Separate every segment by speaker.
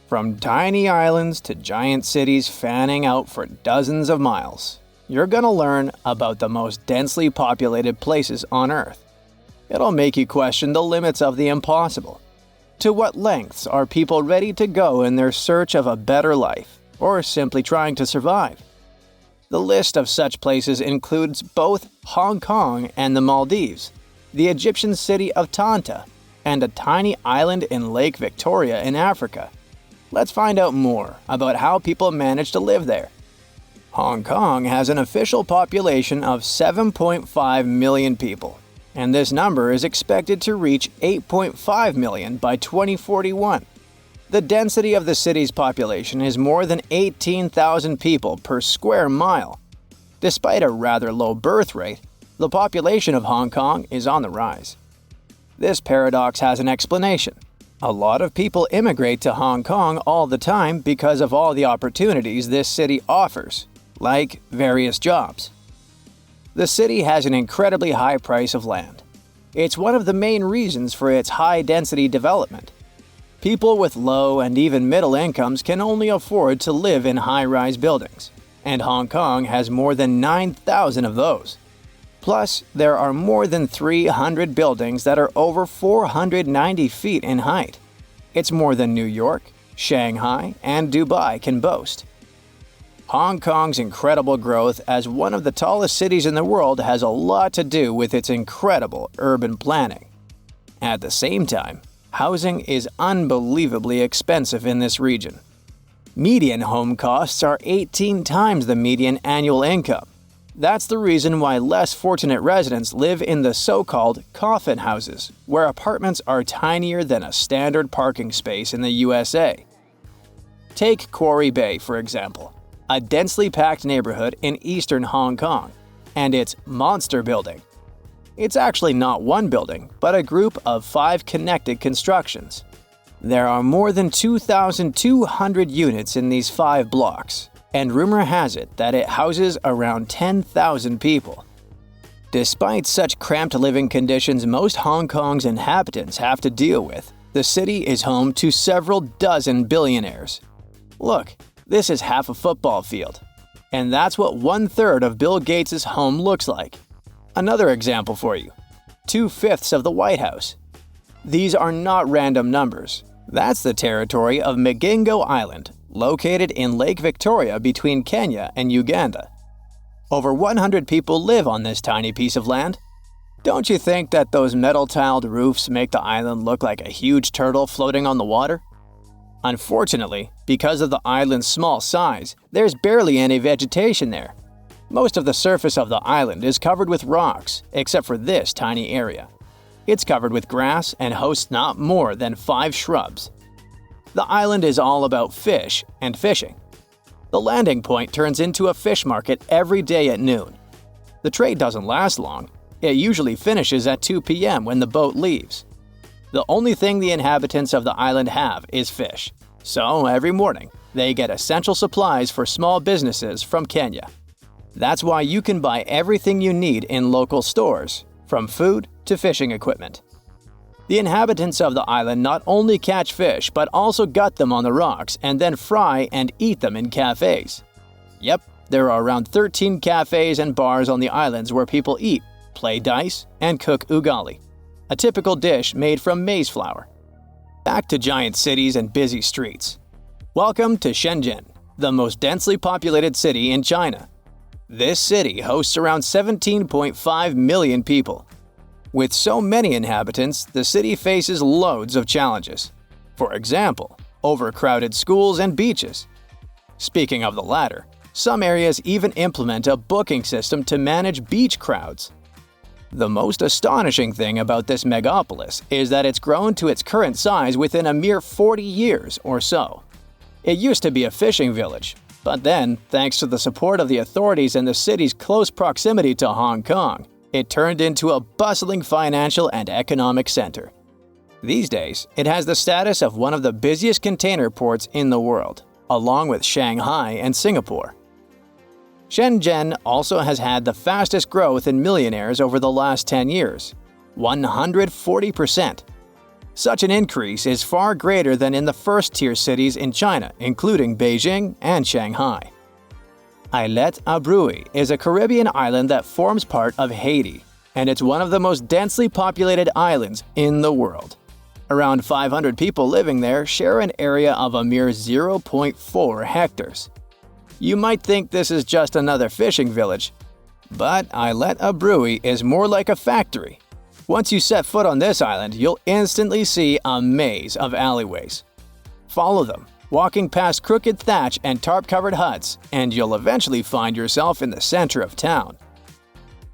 Speaker 1: From tiny islands to giant cities fanning out for dozens of miles, you're gonna learn about the most densely populated places on Earth. It'll make you question the limits of the impossible. To what lengths are people ready to go in their search of a better life, or simply trying to survive? The list of such places includes both Hong Kong and the Maldives, the Egyptian city of Tanta, and a tiny island in Lake Victoria in Africa. Let's find out more about how people manage to live there. Hong Kong has an official population of 7.5 million people, and this number is expected to reach 8.5 million by 2041. The density of the city's population is more than 18,000 people per square mile. Despite a rather low birth rate, the population of Hong Kong is on the rise. This paradox has an explanation. A lot of people immigrate to Hong Kong all the time because of all the opportunities this city offers, like various jobs. The city has an incredibly high price of land. It's one of the main reasons for its high-density development. People with low and even middle incomes can only afford to live in high-rise buildings, and Hong Kong has more than 9,000 of those. Plus, there are more than 300 buildings that are over 490 feet in height. It's more than New York, Shanghai, and Dubai can boast. Hong Kong's incredible growth as one of the tallest cities in the world has a lot to do with its incredible urban planning. At the same time, housing is unbelievably expensive in this region. Median home costs are 18 times the median annual income. That's the reason why less fortunate residents live in the so-called coffin houses, where apartments are tinier than a standard parking space in the USA. Take Quarry Bay, for example, a densely packed neighborhood in eastern Hong Kong, and its Monster Building. It's actually not one building, but a group of 5 connected constructions. There are more than 2,200 units in these 5 blocks, and rumor has it that it houses around 10,000 people. Despite such cramped living conditions most Hong Kong's inhabitants have to deal with, the city is home to several dozen billionaires. Look, this is half a football field. And that's what 1/3 of Bill Gates' home looks like. Another example for you. 2/5 of the White House. These are not random numbers. That's the territory of Migingo Island, located in Lake Victoria between Kenya and Uganda. Over 100 people live on this tiny piece of land. Don't you think that those metal-tiled roofs make the island look like a huge turtle floating on the water? Unfortunately, because of the island's small size, there's barely any vegetation there. Most of the surface of the island is covered with rocks, except for this tiny area. It's covered with grass and hosts not more than 5 shrubs. The island is all about fish and fishing. The landing point turns into a fish market every day at noon. The trade doesn't last long. It usually finishes at 2 p.m. when the boat leaves. The only thing the inhabitants of the island have is fish. So every morning, they get essential supplies for small businesses from Kenya. That's why you can buy everything you need in local stores, from food to fishing equipment. The inhabitants of the island not only catch fish but also gut them on the rocks and then fry and eat them in cafes. Yep, there are around 13 cafes and bars on the islands where people eat, play dice, and cook ugali, a typical dish made from maize flour. Back to giant cities and busy streets. Welcome to Shenzhen, the most densely populated city in China. This city hosts around 17.5 million people. With so many inhabitants, the city faces loads of challenges. For example, overcrowded schools and beaches. Speaking of the latter, some areas even implement a booking system to manage beach crowds. The most astonishing thing about this megapolis is that it's grown to its current size within a mere 40 years or so. It used to be a fishing village, but then, thanks to the support of the authorities and the city's close proximity to Hong Kong, it turned into a bustling financial and economic center. These days, it has the status of one of the busiest container ports in the world, along with Shanghai and Singapore. Shenzhen also has had the fastest growth in millionaires over the last 10 years, 140%. Such an increase is far greater than in the first-tier cities in China, including Beijing and Shanghai. Islet Abrui is a Caribbean island that forms part of Haiti, and it's one of the most densely populated islands in the world. Around 500 people living there share an area of a mere 0.4 hectares. You might think this is just another fishing village, but Islet Abrui is more like a factory. Once you set foot on this island, you'll instantly see a maze of alleyways. Follow them, walking past crooked thatch and tarp-covered huts, and you'll eventually find yourself in the center of town.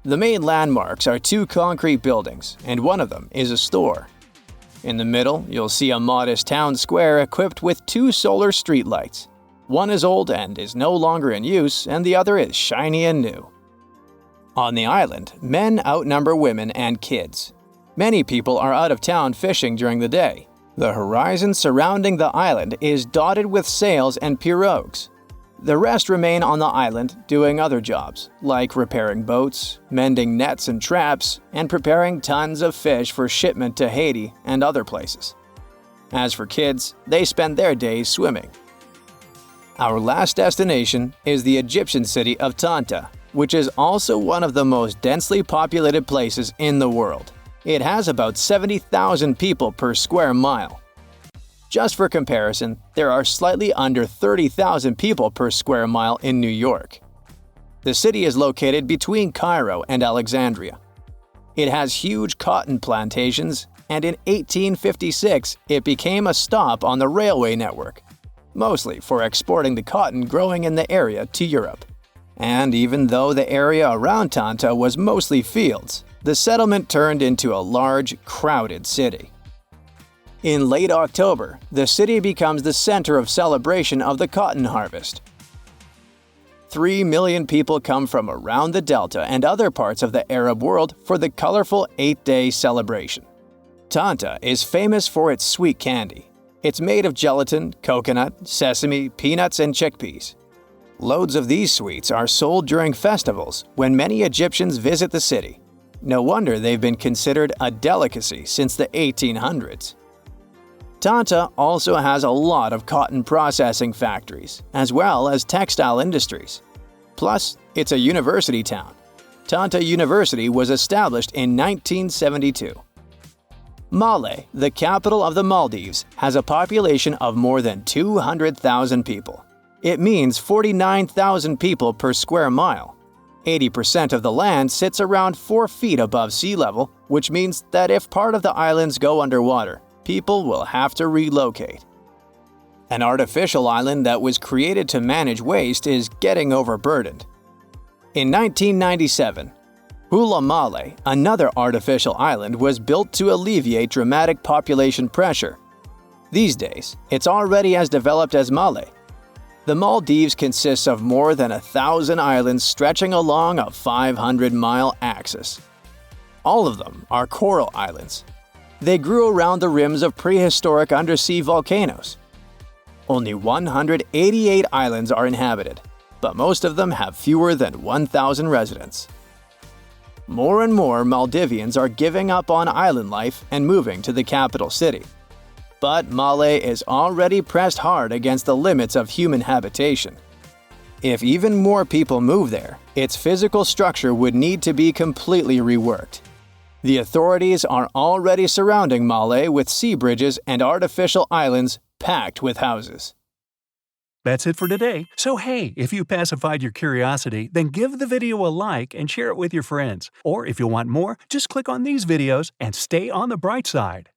Speaker 1: The main landmarks are two concrete buildings, and one of them is a store. In the middle, you'll see a modest town square equipped with two solar streetlights. One is old and is no longer in use, and the other is shiny and new. On the island, men outnumber women and kids. Many people are out of town fishing during the day. The horizon surrounding the island is dotted with sails and pirogues. The rest remain on the island doing other jobs, like repairing boats, mending nets and traps, and preparing tons of fish for shipment to Haiti and other places. As for kids, they spend their days swimming. Our last destination is the Egyptian city of Tanta, which is also one of the most densely populated places in the world. It has about 70,000 people per square mile. Just for comparison, there are slightly under 30,000 people per square mile in New York. The city is located between Cairo and Alexandria. It has huge cotton plantations, and in 1856 it became a stop on the railway network, mostly for exporting the cotton growing in the area to Europe. And even though the area around Tanta was mostly fields, the settlement turned into a large, crowded city. In late October, the city becomes the center of celebration of the cotton harvest. 3 million people come from around the Delta and other parts of the Arab world for the colorful 8-day celebration. Tanta is famous for its sweet candy. It's made of gelatin, coconut, sesame, peanuts, and chickpeas. Loads of these sweets are sold during festivals when many Egyptians visit the city. No wonder they've been considered a delicacy since the 1800s. Tanta also has a lot of cotton processing factories, as well as textile industries. Plus, it's a university town. Tanta University was established in 1972. Malé, the capital of the Maldives, has a population of more than 200,000 people. It means 49,000 people per square mile. 80% of the land sits around 4 feet above sea level, which means that if part of the islands go underwater, people will have to relocate. An artificial island that was created to manage waste is getting overburdened. In 1997, Hula Malé, another artificial island, was built to alleviate dramatic population pressure. These days, it's already as developed as Malé. The Maldives consists of more than 1,000 islands stretching along a 500-mile axis. All of them are coral islands. They grew around the rims of prehistoric undersea volcanoes. Only 188 islands are inhabited, but most of them have fewer than 1,000 residents. More and more Maldivians are giving up on island life and moving to the capital city. But Malé is already pressed hard against the limits of human habitation. If even more people move there, its physical structure would need to be completely reworked. The authorities are already surrounding Malé with sea bridges and artificial islands packed with houses.
Speaker 2: That's it for today. So hey, if you pacified your curiosity, then give the video a like and share it with your friends. Or if you want more, just click on these videos and stay on the bright side.